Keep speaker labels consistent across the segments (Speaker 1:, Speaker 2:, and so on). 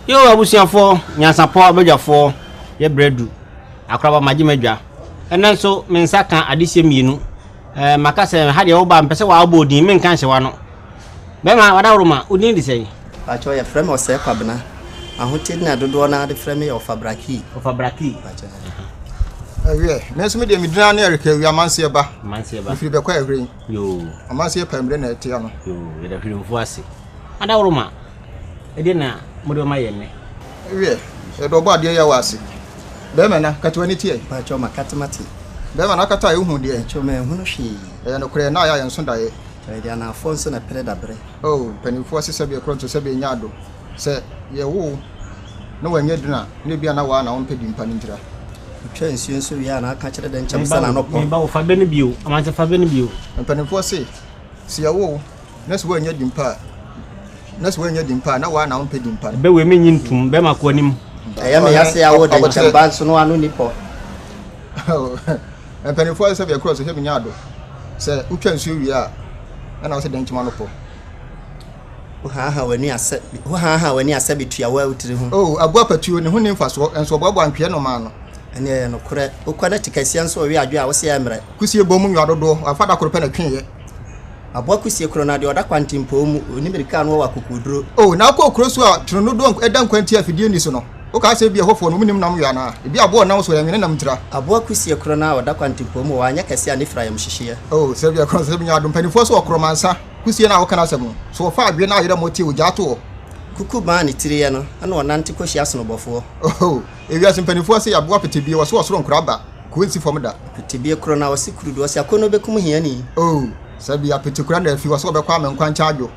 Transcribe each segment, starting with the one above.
Speaker 1: Yo abusiafo nyansapo abadwafo ye bredu akraba magimedwa enen so mensa kan adesie mienu makase ha de wo ba mpese wa abodin men kan hyewa no be ma wadawroma odin di sei
Speaker 2: acho ye frame o se kwabena ahotid na dodo na de frame o fabraki
Speaker 3: awie neso me de midina na erika wi amanse ba ifiri be kwa ehwe
Speaker 1: yo
Speaker 3: amanse pamre na etia no
Speaker 1: yo ye da hwirumfu ase adawroma ede na modo ma yenne
Speaker 3: awie e do ba de ya wase be me na katwani tie
Speaker 2: acho makatemati
Speaker 3: be na kata ehu de
Speaker 2: acho me hunu hwi
Speaker 3: e no kure na ya yenso dae
Speaker 2: de na afonso na pere dabre
Speaker 3: oh penifo se be kronto se be nyado se ye wo no wanye duna ne bia na wa na won pedi mpa ntira
Speaker 2: twa nsuo wi na aka kire de ncham sana no po
Speaker 1: ba wo fa be ne bio amante fa be ne bio
Speaker 3: penifo se ye wo na se wanye dimpa na wa na won pedi mpa
Speaker 1: be we menyi ntum be makọ anim
Speaker 2: eya me yase ya wo de ncham ba so no anu ni po
Speaker 3: penifo se be cross se be nyado se utwa nsuo wi a na wo se de nchama no po wani ase bitua wa utiri ho oh abua patuo ne ho ne mfaso enso obabo antwe no ma no
Speaker 2: ene ye no kore ukwana tikasi anso wi adwo a wo se emre
Speaker 3: kusie bom nwadodo afada korope na twenye
Speaker 2: abua kusie kro na de oda kwantimpo mu oni mirika no wa kokuduro
Speaker 3: oh na akọ okro so a trono do edan kwanti afidie ni so no o ka se bia hofo no munim nam ya na bia abo na so ya nwene nam tira
Speaker 2: abua kusie kro na oda kwantimpo mu wa anya kase ani fra yam hihye
Speaker 3: oh se bia kro se bia do mpanifo so okromansa kusie na wo kana asem so fa adwe na ayere moti o jato
Speaker 2: kuku ba ni tiri ye no ana onante koshi asonobofo
Speaker 3: oh ewi asempanifo se abo apetebie wo so osoro nkraba ko nsi fom da
Speaker 2: petebie kro na wo se kurudu wo se akono bekum hiani
Speaker 3: oh se bia petekura na afi wo so bekwa amenkwan chajo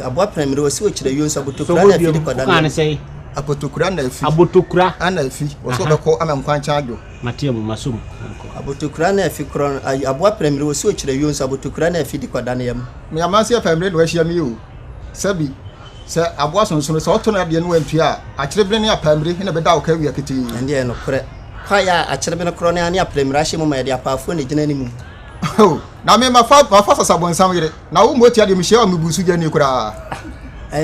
Speaker 2: abua premere wo se wo kire yonso abotokura na afi di kodana
Speaker 1: kan sei
Speaker 3: abotokura na afi
Speaker 1: abotokura
Speaker 3: ana afi wo so bekọ amenkwan chajo
Speaker 1: matiam masum
Speaker 2: abotokura na afi kro abua premere wo se wo kire yonso abotokura na afi di kodana yam
Speaker 3: me amase pamre no ahia mi o sabi se aboa sonso so oto na de no antua a kirebere ne apamre na beda wo ka wi akiti
Speaker 2: ende no kore kwaya a kirebere kro ne ani apremere ahye mu ma de apafo ne gina ni mu
Speaker 3: oh na me mafa sabon samire na wo moti ade mi hye o mebusu gani kura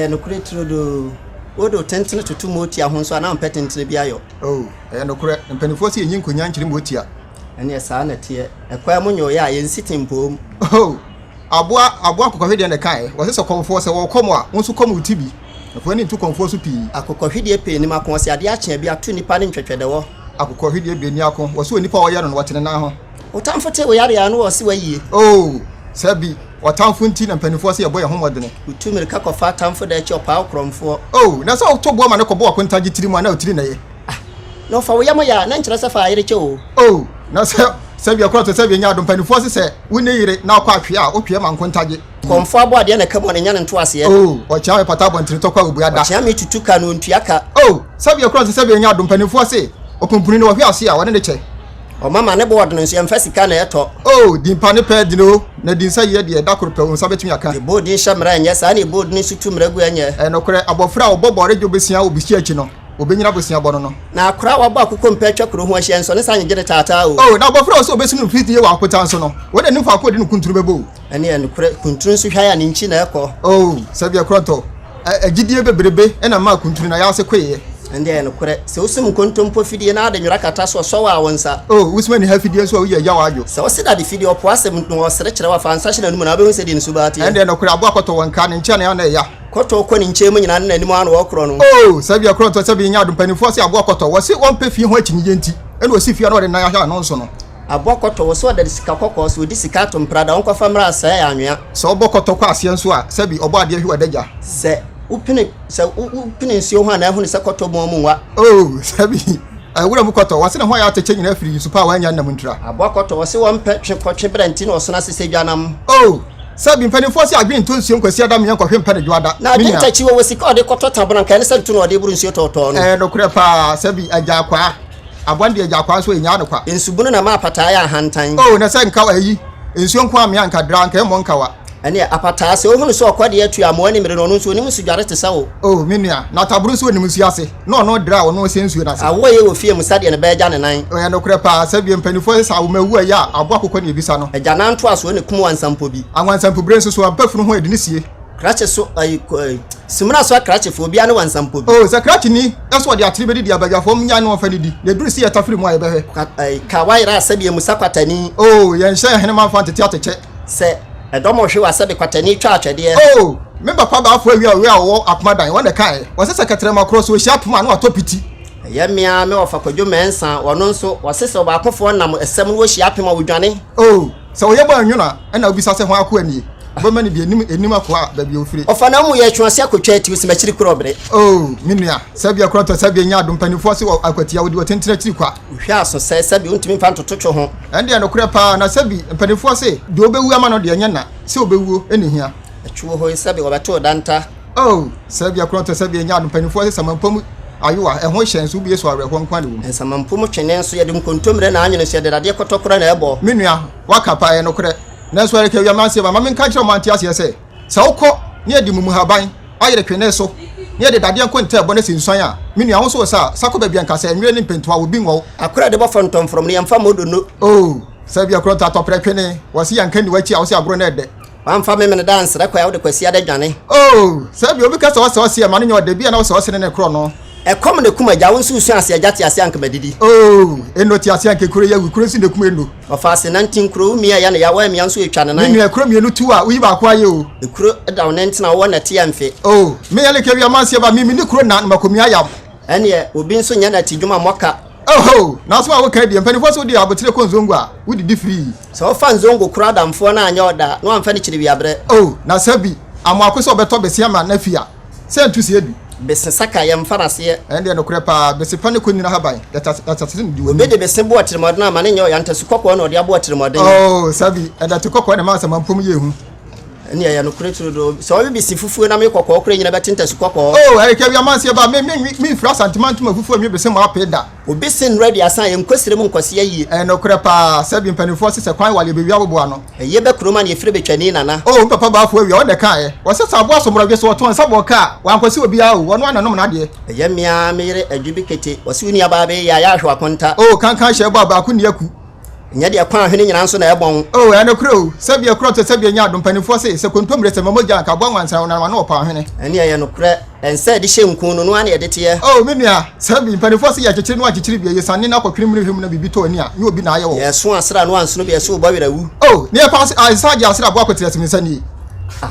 Speaker 2: no kure trodo odo tentene tutu moti ahonso ana mpetentene bia yo
Speaker 3: oh no kure mpanifo se yin konya nkire moti a
Speaker 2: ene sa na tie ekwaya munyo ya yen sitimpo
Speaker 3: oh aboa kokohwede ne kai wo se komfo se wo komo a wonso komo utibi afo ni tu komfo so pi
Speaker 2: akokohwede pe ni makon se ade ache bia tu nipa ne ntwetwede wo
Speaker 3: akokohwede be ni akon wo se nipa wo yare no wotene na ho
Speaker 2: utamfote wo yare ya no wo se wayi
Speaker 3: oh sabi watamfo nti na mpanifo se yebo ye homodene
Speaker 2: utumire kakofa atamfo da eche opa okromfo
Speaker 3: oh na so to bo ma ne kobo akontaji tiri mu na otiri na ye
Speaker 2: no fa wo yamo ya na nkyere se fa ayere che o
Speaker 3: oh na sabi akwa to sabi nya do mpanifo se se wone yire na akwa atwe a otwe ma nkontaje
Speaker 2: komfo abo ade na kamo ne nya ne nto ase
Speaker 3: oh o cha pata bontiri to kwa obu ada
Speaker 2: cha me tutuka no ntuaka
Speaker 3: oh sabi akwa to sabi nya do mpanifo se opompuni no hwe ase a wone ne che
Speaker 2: o mama ne board no so emfasika na eto
Speaker 3: oh dimpa ne pedi no na dinsa ye de da koro pe won sabetumi aka
Speaker 2: the board in shamra nya sa ne board ni sutu mragu anya
Speaker 3: no kore abofra obobore jo besia obishi achi no obenyina bosia bono no
Speaker 2: na akra wa ba akoko mpetwa kro ho ahye nso ne sa nyegere tata o
Speaker 3: oh na abofra so obesinu fiti ye wa akota nso no wode nimfa akodi no kunturu bebo
Speaker 2: ene ne kore kunturu nso hwa ya ne nchi na eko
Speaker 3: oh sabi akronto agidie beberebe ena ma kunturu na ya se kweye
Speaker 2: ende ne kore se usum kontompo fidie na ade nwura kata so wa wonsa
Speaker 3: oh usman ha fidie so ye ya wajo
Speaker 2: se wo se da de fidie opo asem no wo sere kire wa fa ansa hye na numu na be hu se di nsu baati
Speaker 3: ende ne kore abo akoto wonka ne nche na ya na ya
Speaker 2: koto ko ni nche mu nyina na anim anu wo kro no
Speaker 3: oh sabi akronto sabi nya do panifo se abo akoto wo se won pe fie ho akyinye nti ene wo si fie na wo de na ya no nso no
Speaker 2: abo akoto wo so da sika kokko so di sika to mprada won kwafa mra asa ya anwea
Speaker 3: se obo koto kwa ase nso a sabi obo ade hwe wadagya
Speaker 2: upine nsio ho na ehunu se koto mo munwa
Speaker 3: oh sabi wura mu koto wase na ho ya ateche nyina afiri super wa nya nam ntura
Speaker 2: abo koto wase won pe twekotwe brenti na oso na sese dwanam
Speaker 3: oh sabi mpanifo se agwen to nsio nkwasi adam nya kwahwe mpa ne dwada
Speaker 2: na dinta chiwo wose ka ode koto tabona kan se tu no ode buru nsio toto no
Speaker 3: no kure pa sabi aja kwa abwande aja kwa so enya adokwa
Speaker 2: ensubunu na ma apata ya hantan
Speaker 3: oh na se nka wa yi nsio nkwa me anka dra nka mo nka wa
Speaker 2: ene apata se ohunu so okwade atu amọ ni mere no nso ni musu dware te sawo
Speaker 3: oh minua na taburu so ni musu ase no dra wo no se nsuo na se
Speaker 2: awo ye wo fie musa de ne beja ne nan
Speaker 3: oh no kure pa sabi mpanifo se awomawu ya abo akokọ ne ebisa no
Speaker 2: eja na nto aso ne kum wansampo bi
Speaker 3: anwansampo bre nso so ampafunu ho edini sie
Speaker 2: krache so simuna so krache fo bia ne wansampo bi
Speaker 3: oh se krache ni eso de atire bedi dia bagafo nya ne ofa ne di na duru si etafiri mu aye behwe
Speaker 2: ka waira asabi musa kwatani
Speaker 3: oh yen hye hene man fa tete ateke
Speaker 2: se edomo hwe wasabi kwatani twa atwede
Speaker 3: oh me papa ba afo awia awia wo akmadan won de kai wo se secretary makro so hia puma na otopiti
Speaker 2: yemia me ofa kwadwo mensa wono nso wasese ba akofo nam esem no hia pema wodwane
Speaker 3: oh se wo ye ba anwuna na obisa se ho akọ ani bo mani bi enim akọ a ba bi ofire
Speaker 2: ofa na mu ye twase akotwa ati usima chiri krobre
Speaker 3: oh minua sabia kroto sabia nya adom panifo se akwatia wodi wotentena chiri kwa
Speaker 2: hwe aso se sabi untimi fa ntoto ho
Speaker 3: ende no kure pa na sabi panifo se de obewu ama no de nya na se obewu eni hia
Speaker 2: atwo ho sabi obato danta
Speaker 3: oh sabia kroto sabia nya adom panifo se samampom ayowa ehon hyenso bi yeso awereko nkwa de wo
Speaker 2: ensamampom twene nso ye de nkontomre na anyene se de dade kotokora na ebo
Speaker 3: minua wakapa ye no kure na so areke wi amanse ba mame nka kire manti ase se se wokọ ne edi mumu haban ayere twene so ne de dade nko nta ebo ne sinsuan a minua ho so sa sako ba bia nka se enwe ne mpentwa wo bi nwo
Speaker 2: akora de bo fontom from ne yamfa modo no
Speaker 3: oh sabia kroto atopre twene wasi yanka ni wachi a wo se agro na ede
Speaker 2: wamfa me me dance rekwa wo de kwasi ade dwane
Speaker 3: oh sabia obi ka se wase ma ne nyo de bia na wase ne kro no
Speaker 2: ekom ne kuma ja wonsu usu ase agate ase anka badidi
Speaker 3: oh eno ti ase anka kuro ya wi kuro si ne kuma eno
Speaker 2: ofase 19 kuro mi ya na ya wa mi anso etwa ne nan
Speaker 3: ni kuro mi enu tu a wi ba kwa ye o
Speaker 2: kuro da wonenti na wo na ti amfe
Speaker 3: oh me ya le ke wi amanse ba mi ni kuro na makomi ayam
Speaker 2: ene obi nso nya na ti dwuma moka
Speaker 3: oh na so a wo ka di empani fo so di abotire ko nzongo a wo di free
Speaker 2: so fa nzongo kuro adamfo na anya oda no amfa ni chiri bi abre
Speaker 3: oh na sabi amakoso beto besi ama na fia se ntusi edu
Speaker 2: besensaka yamfa nase
Speaker 3: ende no kure pa besipa ne konni na haban datatin di
Speaker 2: obi de besembo atiremode na mane nya yanta sukoko na ode abo atiremode
Speaker 3: oh sabi eda tukoko na ma samampom ye hu
Speaker 2: ene ya no kure tudo so obi bisi fufuo na me kokko kure nyina betinta sukoko
Speaker 3: oh ere ke wi amanse ba me fra sentiment ma fufuo me besem apeda
Speaker 2: obi sin ready asan ye nkosire mu nkose ayi
Speaker 3: no kure pa sabi mpanifo se kwan wale be wi abobo ano
Speaker 2: ye be kroma na ye fire betwani nana
Speaker 3: oh papa ba afo wi o de kan wo se sabo asomro bi so woton sabo ka wankwase obi a wo no ananom na de
Speaker 2: ye mia mere adwubi kete wose uni aba be ya ahwe akonta
Speaker 3: oh kan hye ba ku ne yaku
Speaker 2: nya de akwan ahwene nyina nso na ebon
Speaker 3: oh ene kuro sabi akro to sabi nya adom panifo se kontomre se mamoja ka bwan wansan na no pa ahwene
Speaker 2: ene ye no kure ense de hye nkun no ane ye de te
Speaker 3: oh menua sabi panifo se ya chechiri no achechiri bi ye sanne na kwakiri mrehwem na bibi to ani a ye obi na aye wo
Speaker 2: ye so asra no anso no be so bo werawu
Speaker 3: oh ne pa asaje asra bo akwetire siminsani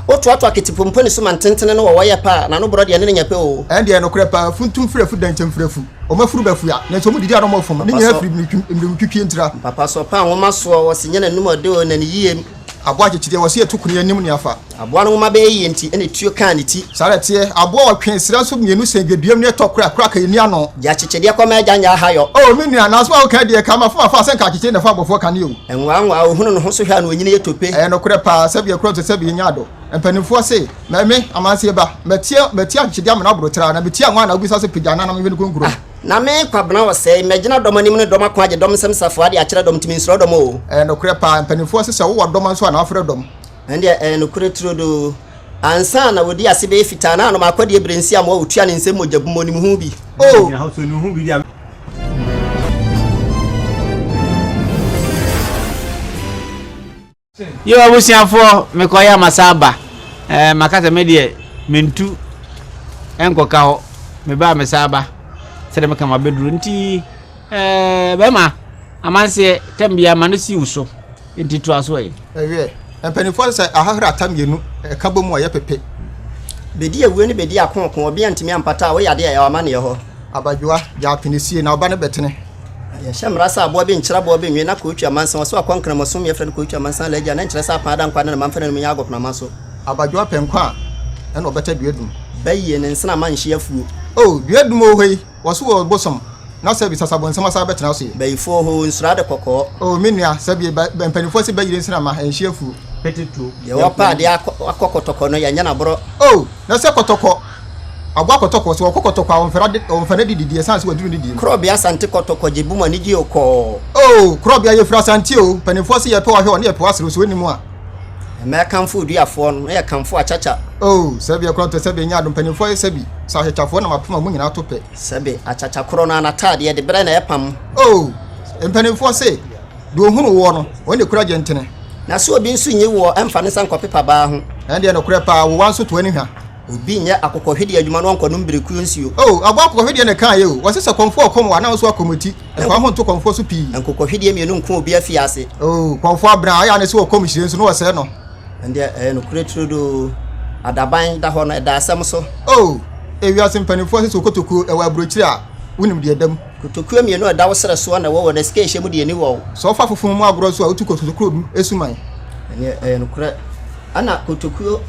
Speaker 2: otu atu akitipompo ni so mantentene no wo ye pa na no bro de ne nya pe o
Speaker 3: ende no kure pa funtum frefu dantem frefu o mafuru bafu ya ne so mu didi ado mo fom ne nya afiri mtwitwi ntira
Speaker 2: papa so pa nwoma so wo sinye na num ode o na ne yie
Speaker 3: abo achechide wo se etukuni anim ne afa
Speaker 2: abo no ma be yi nti ene tuo kan ne ti
Speaker 3: sare tie abo wo twen sira so mienu sengeduam ne tokura kura ka ni ano
Speaker 2: ya chechede kwa ma janya hayo
Speaker 3: oh menua na so wo ka de ka ma fo afa sen ka chechede na fa bofo ka ne o
Speaker 2: enwa ohunu no ho so hwa na onyine ye tope
Speaker 3: no kure pa sabi akro to sabi nya ado empanifo se me amanse ba metia chechede amana brotra na metia nwa na obisa se pijana na me konkuro
Speaker 2: na me kwabna wo se imagine dom anim ne dom akwaje dom sem safo ade akire dom timi nsro dom o
Speaker 3: no kure pa empanifo se wo dom nso na afre dom
Speaker 2: ende no kure trodo ansa na wodi ase be fita na no makwade ebrensi am wo tua ne nsem mojabumo nim hu bi
Speaker 1: oh na hoso ni hu bi dia yo abusiafo mekoya masaba makata medie mentu enkoka ho meba mesaba sede meka mabeduru nti bema amanse tambia manasi uso nti to aso e
Speaker 3: empanifo se ahahra tamienu kabomu aye pepe
Speaker 2: bedi awu ni bedi akonkon obi antimi ampata wo yade ya wama ne ho
Speaker 3: abadwa ya pinisie na oba ne betene
Speaker 2: ya shamra sa abo bi nkyira bo bi nwe na ko twa mansa so akwankra masom ye frɛ ko twa mansa la gya na nkyira sa pa ada nkwa na manfa na menya agopna maso
Speaker 3: abadwa penkwa e no beta duedum
Speaker 2: baye ne nsena manhye afuo
Speaker 3: oh duedum o hoi wo so wo bosom na sabi sasabon sama sa betena so
Speaker 2: bayifo ho nsura de kokko
Speaker 3: oh menua sabi empanifo se bayire nsena ma enhye afuo
Speaker 1: petetu
Speaker 2: ye wapa de akokotoko no ya nya na bro
Speaker 3: oh na se kotoko agwa kotoko so kokotoko on fera didi essence waduru didi
Speaker 2: krobia sante kotoko jebuma ni gi okọ
Speaker 3: oh krobia ye fra sante o panifo se ye pe wa hwe on ye pe wasere so nimu a
Speaker 2: American food duafo no ye kanfo achacha
Speaker 3: oh sabi akronto sabi nya adom panifo ye sabi sa hechafo na mapema mu nyina tope
Speaker 2: sabi achacha kro na anatade de bere na ye pam
Speaker 3: oh panifo se do hunu wo no won de kura gentene
Speaker 2: na so obi nso nyi wo emfa ne sanko pepa ba ho
Speaker 3: ɛnde no kure pa wo wanso to ani hwa
Speaker 2: obi nya akokɔhwedi adwuma no nkɔ no mbreku nsuo
Speaker 3: abo akokɔhwedi ne kan ye o wo se konfo okom wa na so akomoti ɛkwa ho to konfo so pii
Speaker 2: nkokɔhwedi mienu nko obi afi ase
Speaker 3: konfo abra aya ne so okom hire so no wo se no
Speaker 2: ɛnde no kure trodo adaban da hɔ no ɛda asɛm so
Speaker 3: ewiase mpanimfo se so kotoku ɛwa abrokyire a wonim de adam
Speaker 2: kotoku mienu ɛda wo sere so na wo na sika ehye mu de ani wo
Speaker 3: so fa fofon mu agoro so a wotu kotoku du esuman
Speaker 2: ɛne no kure ana kotoku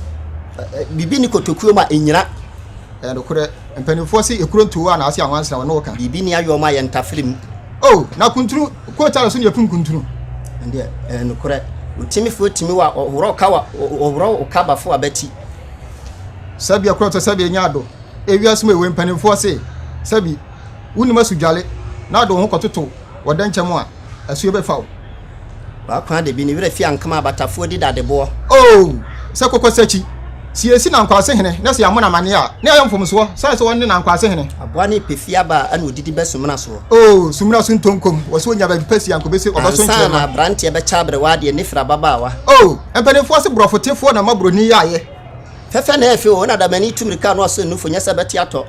Speaker 2: bibi ni kotoku ma enyira
Speaker 3: no kure mpanimfo se ekuronto na ase awansa wo no ka
Speaker 2: bibi ni ayo ma ye ntafrim
Speaker 3: na kunturu ko tara so ne pun kunturu
Speaker 2: ɛnde no kure utimifo timi wa ohoro kawa ohoro okabafo abati
Speaker 3: sabi akroto sabi nyado ewiase mu ewe mpanimfo se sabi wunima sudwale na do ho kototo wodankyem a asuye be fawo
Speaker 2: ba kwa de bi ni were fi ankama batafo di dadebo
Speaker 3: se kokosachi siesi na nkwase hene na se amona mane a na ayomfom so sai se wonne na nkwase hene
Speaker 2: aboa ne pefia ba ana odidi besumna so
Speaker 3: sumna so ntonkom wo se onya ba pesi ankobesi obaso nche
Speaker 2: na brant ye be chabre wa de ne fra babawa
Speaker 3: empanefo se brofotefo na mabroni yaye
Speaker 2: fefe na efe o na da mani tumrika no so nufo nya sabati ato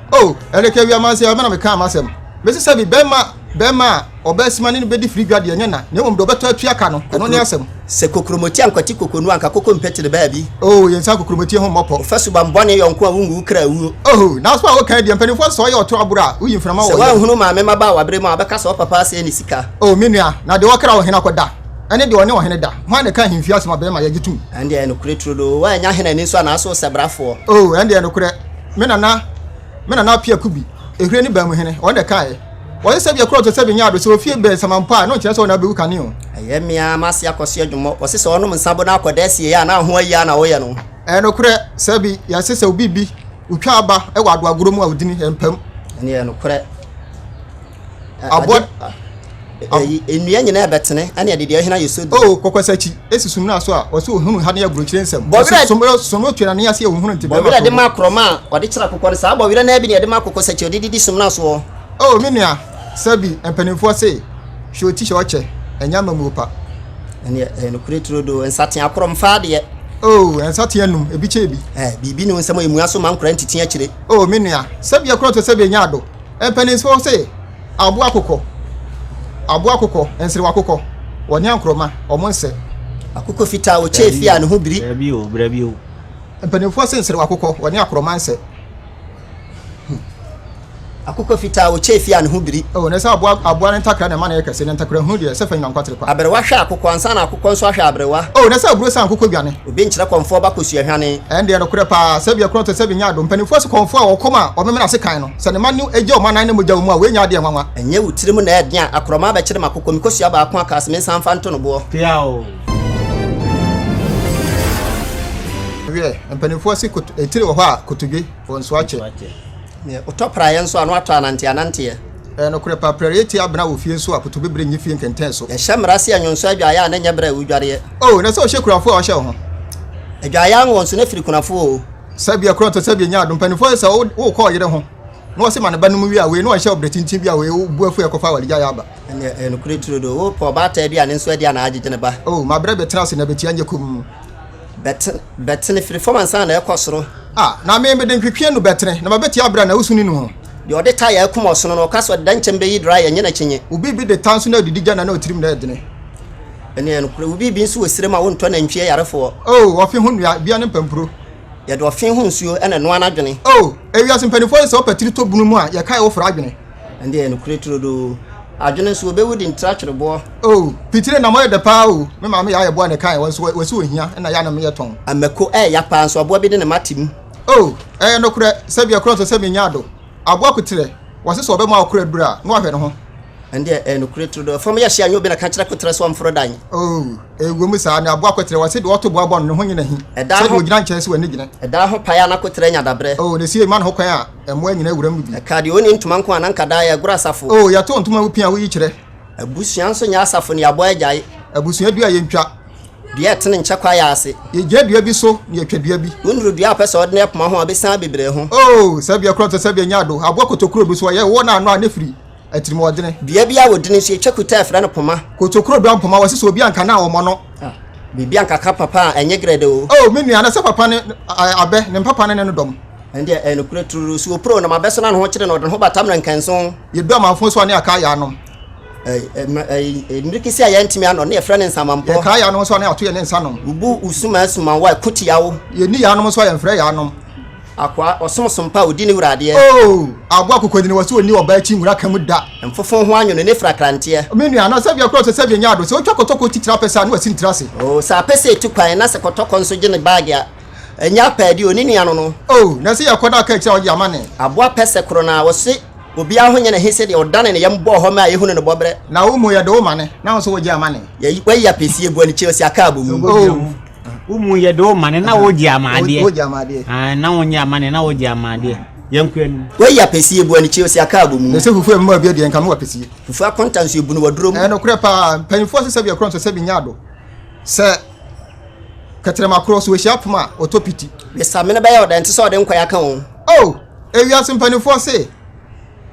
Speaker 3: eleke wi amanse ya na me kan amasem me se sabi bema obesima ne bedi free grade nya na ne mom do beto atua ka no eno ne asem
Speaker 2: se kokromoti ankoti kokonu anka kokko mpetire ba bi
Speaker 3: yensa kokromoti ho mopo
Speaker 2: fasu bambone yonko a wungu kra wu
Speaker 3: na so a wo kan di mpanifo so ye oto abura wo yimframa wo
Speaker 2: se wa hunu ma me maba wa bre ma abeka so papa se ni sika
Speaker 3: menua na de wo kra wo hena koda ene de one wo hene da ho ne kan himfi asema be ma ye gitu
Speaker 2: ande eno kuretro do wa nya hena ni so na so sebrafo
Speaker 3: ande eno kure me na pia kubi ehre ni ba mu hene wo de kan wo se bia kro to se nya do se ofie be samampa no kire se wona be wu kane o
Speaker 2: ayemia mase akose adwumo wo se wono msabo na akoda sie ya na ho ayi na wo ye no
Speaker 3: eno kure se bi ya se obibi utwa aba e wa do agoro mu awdini empam
Speaker 2: ene eno kure abo enua nyina betene ane de de hena yeso
Speaker 3: kokosachi esisum na so a wo se ohunu ha na agorochire nsem somo twena na yase ohunu ntibe
Speaker 2: bo wira de makroma wode kira kokore sa bo wira na bi ne de makokosachi odidi sum na so
Speaker 3: menua sabi empanimfo se hwoti hwoche enya mamupa
Speaker 2: ene no kuretro do ensaten akrom faade
Speaker 3: ensaten anum ebiche bi
Speaker 2: bibi ne nsem emu aso mankora ntiti akire
Speaker 3: menua sabi akroto sabi enya ado empanimfo se abu akoko ensiri wakoko woni ankroma omonse
Speaker 2: akoko fita wo chefia ne ho biri
Speaker 1: brabi o
Speaker 3: empanimfo se ensiri wakoko woni akroma nse
Speaker 2: akoko fita wo chefia ne ho biri
Speaker 3: ne sa aboa ne takra na ma na yekase ne takra hu de se fa nyankwatere kwa
Speaker 2: aberewa hwa akoko ansa na akoko nso hwa aberewa
Speaker 3: ne sa aburo sa akoko biane
Speaker 2: obi nkyere konfo ba kosua hwane
Speaker 3: ende no kure pa sabia kronto sabia nya do mpanifo se konfo a wokoma o memena se kan no se ne ma ne eje o ma nan ne moja mu a we nya de nwanwa
Speaker 2: enye wutirim na ede a akroma ba kyere makoko mikosua ba ako aka se mensan fa nto no bo
Speaker 1: piao
Speaker 3: mpanifo se etire wo ho a kotugwe wonso ache
Speaker 2: utopra yenso anu ato anante
Speaker 3: no kure pa priority abna wo fie so apoto bebre nyi fie nkenten so
Speaker 2: ye hyemrase anyonso adwaya na nya bra wudware
Speaker 3: na so hyekurafo a hye ho
Speaker 2: adwaya ngonso na firi kunafo
Speaker 3: sabia kronto sabia nya do mpanifo se wo ko yere ho no se man ba no wi a we no hye obretintin bi a we buafu ekofa wale ya ba
Speaker 2: no kure tudo wo po bata bia ne nso dia na agege ne ba
Speaker 3: ma bra betrase na betia nya kum
Speaker 2: betene firi fomansa na ekosoro
Speaker 3: na me de ntwetwe no betene na ma betia bra na usuni no
Speaker 2: de ode ta ya kum osono no kaso de dankyem yi dry enye na kyenye
Speaker 3: ubi bi de tanso na didi gana na otirim na edene
Speaker 2: ene no kure ubi bi nso wosire ma wonto na ntwe yarefo
Speaker 3: ofi hu nua bia ne pampuro
Speaker 2: ye de ofi hu nsuo ene no anadwene
Speaker 3: ewiase mpanifo se opatiri to bunu mu a ye kai wo fra adwene
Speaker 2: ende no kure turodo adwene nso obewudi ntrachre bo
Speaker 3: pitire na mo de pa me ma me ya ye bo ne kai wonso ohia na ya na me ye ton
Speaker 2: ameko ya pa nso abo bi de ne matim
Speaker 3: no kure sabia kronto sabia nyado abo akutire wase so obema akure dura no ahwe ne ho
Speaker 2: ende no kure turodo fam ya hia nyobi na ka kire kutre so amfro dan
Speaker 3: egwomu sa na abo akutire wase de oto bo abo ne ho nyina hi se de ogina nkyere se wani gine
Speaker 2: eda ho pa ya na kutre nya dabre
Speaker 3: ne sie man ho kwan a emo anyina wuram bi
Speaker 2: ka de oni ntuma nko ananka da ya gura asafo
Speaker 3: ya to ntuma wupia wo yi kire
Speaker 2: abusuan nso nya asafo ne abo agyae
Speaker 3: abusuan dua ye ntwa
Speaker 2: dua tene nche kwa ya ase
Speaker 3: ye gye dua bi so ne atwa dua bi
Speaker 2: wonru dua pese ode ne poma ho abesan bebre ho
Speaker 3: sabia kronto sabia nyado abo kotokuro bi so ye wo na anu anefiri atirimo odene
Speaker 2: dua bi a wodene so ye chekuta afra no poma
Speaker 3: kotokuro bi ampoma wase so obi anka na wo mo no
Speaker 2: bibia nkaka papa enye grade o
Speaker 3: me nua na se papa ne abe ne papa ne no dom
Speaker 2: ende no kure turu so pro na mabeso na no kire no de ho batam na nkanso
Speaker 3: ye do amafo so ne aka ya anom
Speaker 2: mrikisi aye ntimi ano ne efra ne nsamampo
Speaker 3: ye ka ya anom so ne ato ye ne nsanom
Speaker 2: ubu usuma asuma wa kutiawo
Speaker 3: ye ni ya anom so ye mfra ya anom
Speaker 2: akwa osomsompa odini wurade
Speaker 3: abo akokodi ne wase oni oba chi nwura kam da
Speaker 2: mfofo ho anyo ne fra krante
Speaker 3: me nua na sabia cross sabia nyado se otwa kotoko titira pesa na wasi ntirase
Speaker 2: sa pesa etukwan na se kotoko nso gye ne bag ya enya paadi onini ano no
Speaker 3: na se yakoda aka kira oje amane
Speaker 2: abo pesa kro na wose obi ahonye ne hese de odane ne yembo ho ma yehunu ne bobre
Speaker 3: na wo mu ye de wo mane na wo so woje amane
Speaker 2: ye ya pesi ebu ani chelsea aka abumu
Speaker 1: umu ye do mane na woji amade
Speaker 3: woji amade
Speaker 1: na wonya amane na woji amade yankuan
Speaker 2: we ya pesi ebu ani chelsea aka abumu
Speaker 3: ne se fufu emma bia de nka no pesi
Speaker 2: fufu akontanso ebu no waduro mu
Speaker 3: no kure pa penfo se sabia cross sabia nyado se katrema cross we shapma otopiti
Speaker 2: be samene ba ya odan tse ode nkwa ya kan wo
Speaker 3: ewia se penfo se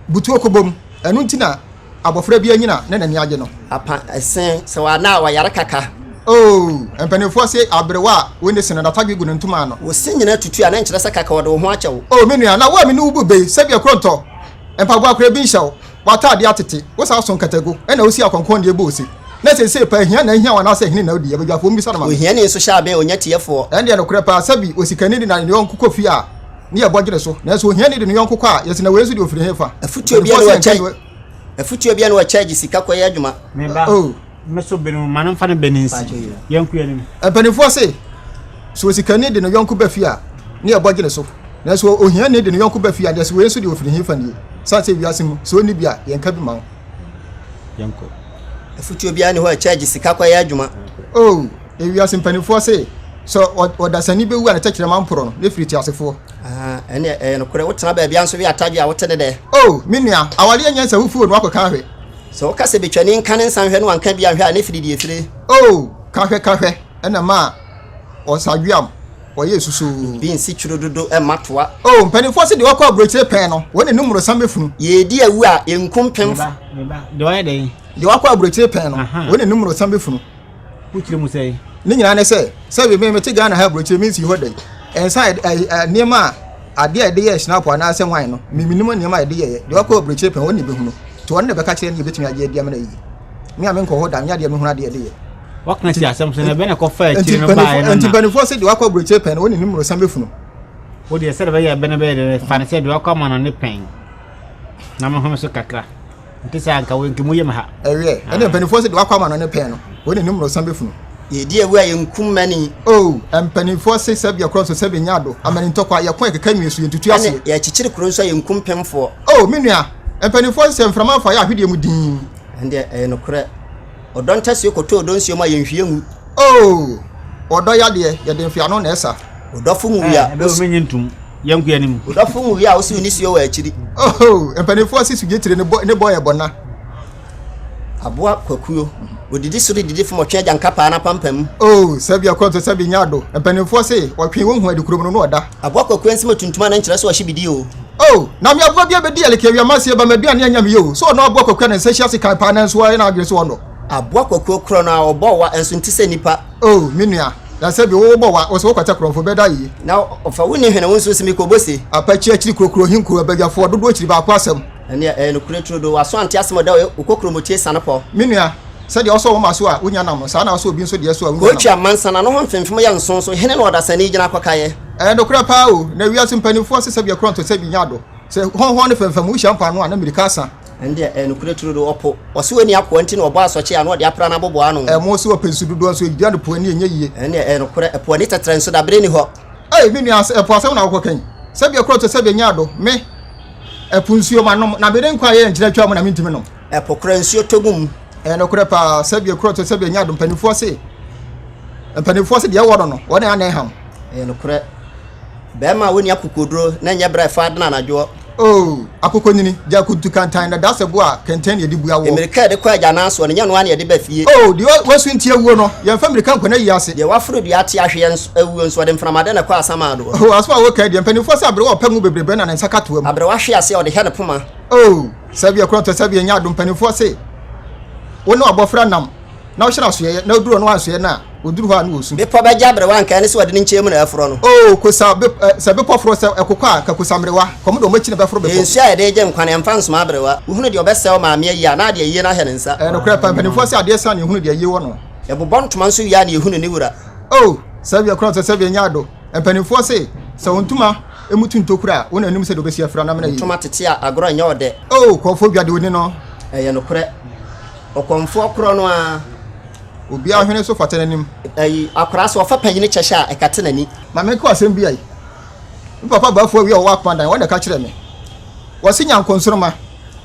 Speaker 3: butu okobom enu ntina abofra bia nyina na nani age no
Speaker 2: apa esen se wa na wa yare kaka
Speaker 3: empenefo se abrewa woni se na datagwe gu ntuma no
Speaker 2: wo se nyina tutu a na nkyere se kaka wode wo ho ache wo
Speaker 3: menua na wa me ni ubu be se bia kronto empagwa akra bi nhyaw wata ade atete wo sa so nkatago na osi akonkon de ebo osi na se pa hia na hia wana se hini na odi abadwafo mbi sana ma
Speaker 2: wo hia ne so sha be onya tiefo
Speaker 3: ende no kure pa sabi osikani na ne yonko kofi a ne ye bogire so na so hia ne de ne yonko kwa yesi na wezu de ofiri hefa
Speaker 2: afutu obi na wa charge sika kwa ya adwuma
Speaker 1: meba meso benu manan fa ne beninsi yankuan ni
Speaker 3: empanifo se so osikani de ne yonko bafi a ne ye bogire so na so ohia ne de ne yonko bafi a de so wezu de ofiri hefa ni sa se wiasem so ni bia yenka bi ma
Speaker 1: yanko
Speaker 2: afutu obi na wa charge sika kwa ya adwuma
Speaker 3: wiasem panifo se so odasani be wu na tekire mamporo no ne friti asefo
Speaker 2: ene no kure wotena ba bia nso bi atadwe a wotene de
Speaker 3: minua awale anya sa hufu no akoka hwe
Speaker 2: so ka se betwani nkan nsan hwe no anka bia hwe a ne fridi efire
Speaker 3: ka hwe ena ma osadwiam oye susu
Speaker 2: bi nsi twuro dodo e matoa
Speaker 3: mpanifo se de wakọ abrochire pen no woni numero sambe funu
Speaker 2: ye di awu a enkum pem
Speaker 1: de oye de
Speaker 3: wakọ abrochire pen no woni numero sambe funu
Speaker 1: putire mu sei
Speaker 3: ni nyina ne se be me te Ghana ha abrochire minsi hodai inside niema ade ade ye snap na ase wan no minimum niema ade ye de wakọ abrochire pen woni be hunu to won ne be ka kire ne betumi age ade amana yi mi amenko hoda nya de me hunu ade ye
Speaker 1: wakna ti asem so na be na ko fa chiri no ba na
Speaker 3: antibanifo se de wakọ abrochire pen woni numero sambe funu
Speaker 1: wo de se de be ya be na be de fa ne se de wakọ ma no ne pen na me ho so kakra ntisa anka wo nkimu ye ma ha
Speaker 3: ewe ene antibanifo se de wakọ ma no ne pen no woni numero sambe funu
Speaker 2: ye di awu a yenkum mani
Speaker 3: empanifo se sabia cross sabe nyado amani ntokwa ya kwa keka nwie so yentutu ase
Speaker 2: ya chichiri kuro nso yenkum pemfo
Speaker 3: minua empanifo se mframa fa ya hwede mu din
Speaker 2: ende no kure odonta se koto odonsi ma yenhwie ngu
Speaker 3: odo ya de ya de mfia no na esa
Speaker 2: odofo ngu ya
Speaker 1: be o menyi ntum yanku anim
Speaker 2: odofo ngu ya o si ni sio wa achiri
Speaker 3: empanifo se sugetire ne boy ebona
Speaker 2: aboa kwakuo odidi sori didi fo motwe agyanka pa na pampam
Speaker 3: sabia kwonto sabi nyado empanifo se watwe wo hu adikurom no oda
Speaker 2: aboa kwakuo nsema tuntuma na nkyere so ohibidi
Speaker 3: na me aboa bia bedi aleke wi amasie ba maduane anya me yo so na aboa kwakuo na nsahyia se kan pa na nso na adwese wo no
Speaker 2: aboa kwakuo kro na obo wa enso ntise nipa
Speaker 3: minua na sabi wo bo wa o so kwata kromfo beda yi
Speaker 2: na ofa woni hwene wonso simi ko bose
Speaker 3: apachi achiri krokro hinko abagafo dodo achiri ba kwasem
Speaker 2: ene no kure tro do waso ante asem da okokro motie sanapo
Speaker 3: minua said also wo maso a wonya nam sa na so obi nso de so a wonya
Speaker 2: ko twa mansana no ho mfemfem ya nso so hene na odasani gina kwakaye
Speaker 3: do kura pa na wiase mpanifo se sabia kronto sabi nyado se hon ne femfem wo shampa no na mirikasa
Speaker 2: ende no kure tro do opo oso wani akwo nti na obo asoche ya no de apra na bobo anu
Speaker 3: mo so pensu dudu nso edia no poani enye yiye
Speaker 2: ende no kure poani tetren so da bre ni ho
Speaker 3: minua po asem na wo kan sabia kronto sabi nyado me epunsuo manom na beden kwa ye nkyira twa mo na mintimi no
Speaker 2: epokra nsuo togum
Speaker 3: no kure pa sabia kronto sabia nyado mpanifo se de wodo no wona ana ham
Speaker 2: no kure be ma woni akokodro na nya bra fa adna na jo
Speaker 3: akokonyini ja kutu kantan na dasebo a kenten ye di bua wo
Speaker 2: amerika de kwa ja na so ne nya no ane de ba fie
Speaker 3: di wasu ntie wuo no ye fa amerika nkona yi ase
Speaker 2: de wafro de ate ahwe awuo nso de mframade na kwa asama do
Speaker 3: aso a wo ka de mpanifo se abre wo pamu bebrebe na nsa katoa mu
Speaker 2: abre wa hwe ase o de hene poma
Speaker 3: sabia kronto sabia nya do mpanifo se wono abofra nam na wo hyira so ye na duro no anso ye na oduru ho anu osu
Speaker 2: be po be jabre wan kan ne so de nchemu na afro no
Speaker 3: oh kosa be se be pofro se ekokwa ka kosa mrewa komo do machi na be fro be
Speaker 2: ensu a de je nkwan emfa nsoma abrewa uhunu de obese o maame yi na de yi na he ne nsa
Speaker 3: no kra pampanifo se ade sa ne ehunu de yi wo no
Speaker 2: e bobon ntoma nso ya na ehunu ne wura
Speaker 3: oh sabi akron se sabi nya do empanifo se wontuma emutu ntokura wona anim se do besi afra na mena yi
Speaker 2: ntoma tete a agoro nya ode
Speaker 3: oh kofo biade woni no
Speaker 2: ye no kra okomfo okro no a
Speaker 3: obi ahwene so fata nanim
Speaker 2: ayi akra so ofa panyine kyesha e kate nani
Speaker 3: ma me ko asem bi ai papa ba fo wi o wa pandan wona ka kire me wo se nya nkonsoroma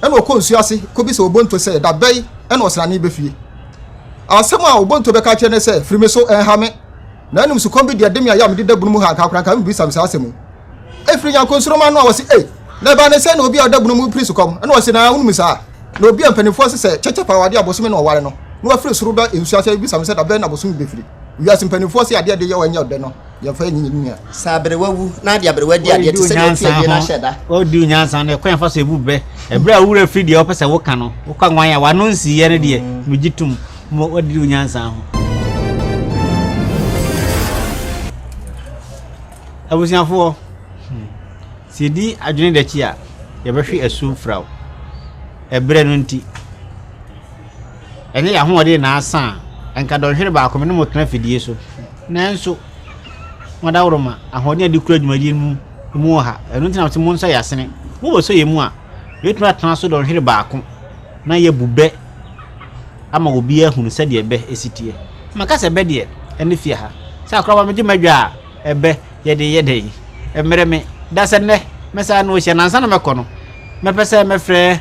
Speaker 3: e na okonsu ase ko bi se obonto se da bai e na osrane be fie asem a obonto be ka kire ne se frime so ha me na anum su kombi de dem ya me de dabunu mu ha ka kura ka me bi sam sa asem e firi nya nkonsoroma no a wo se na ba ne se na obi a dabunu mu prince kom e na wo se na hunu mi sa na obi ampanifo se cheche pa wade abosome na oware no no afiri suru ba ensu ase bi sam se da bai na abosome be firi wi asimpanifo se ade ye wanya ode no ya fa nyi
Speaker 2: sabre wawu na de abre wadi ade te se no tie na sheda
Speaker 1: o di nyansa na kwan fa so ebu be ebra wura firi de opese wo ka no wo kwa nwan ya wa no nsi ye ne de migitum mo odi nyansa ho abusiafo sidi adwene de chi a ye be hwe asu frawo ebre no nti ene ya ho ode na asa enka do hwere ba akome no mo tena fidie so nanso madawroma ahode ade kura dwumadi mu ha eno nti na mo nso yasene mo bo so yemu a yetuna tena so do hwere ba ako na ye bube ama obi ahunu se de ebe esitie maka se be de ene fie ha sa akra ba meje madwa ebe yede emere me da se ne mesa no hye nansa na mekono mepese mefre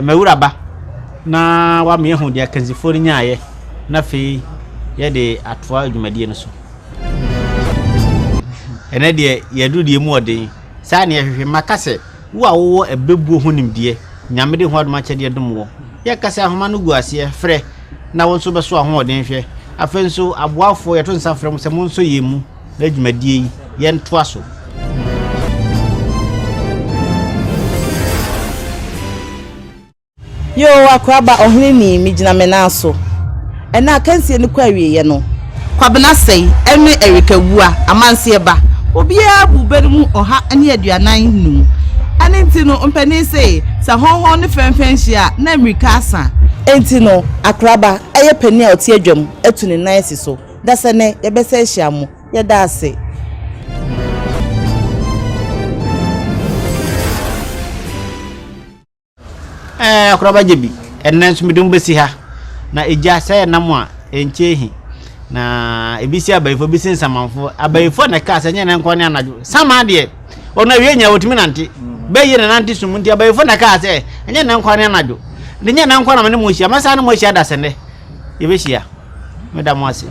Speaker 1: mawuraba na wa me hu de kanzifo nyaaye na fe yede atwa dwumadie no so ene de yedu de mu ode sa ne hwehwe makase wo a wo ebebuo ho nimdie nyamede ho adoma kyede dum wo ye kase ahoma no gu ase frɛ na won so beso aho ode hwɛ afenso aboafo yeto nsa frɛ mu se mo nso yemu na dwumadie yi ye ntoa so
Speaker 4: yo akwaba ohini ni migina menaso ena kansie ni kwa wiye no kwabena sei ene erika wua amanse ba obia bubere mu oha ene aduanan num ane ntino mpani sei sa honhon ne fenfenhia na amerika asa entino akraba eye pani a oti adwam atuni nice so dasa ne yebese ahia mu yeda ase
Speaker 1: akraba jebi enen so medum besi ha na eja sai na mo a enchehi na ebisi abayifo bisi nsamanfo abayifo na ka sanya na nkwane anajo sama de ona wie nya wotimi nante beye na nante sumunti abayifo na ka se anya na nkwane anajo de nya na nkwana me mo hia masa na mo hia da sene yebehia me da mo ase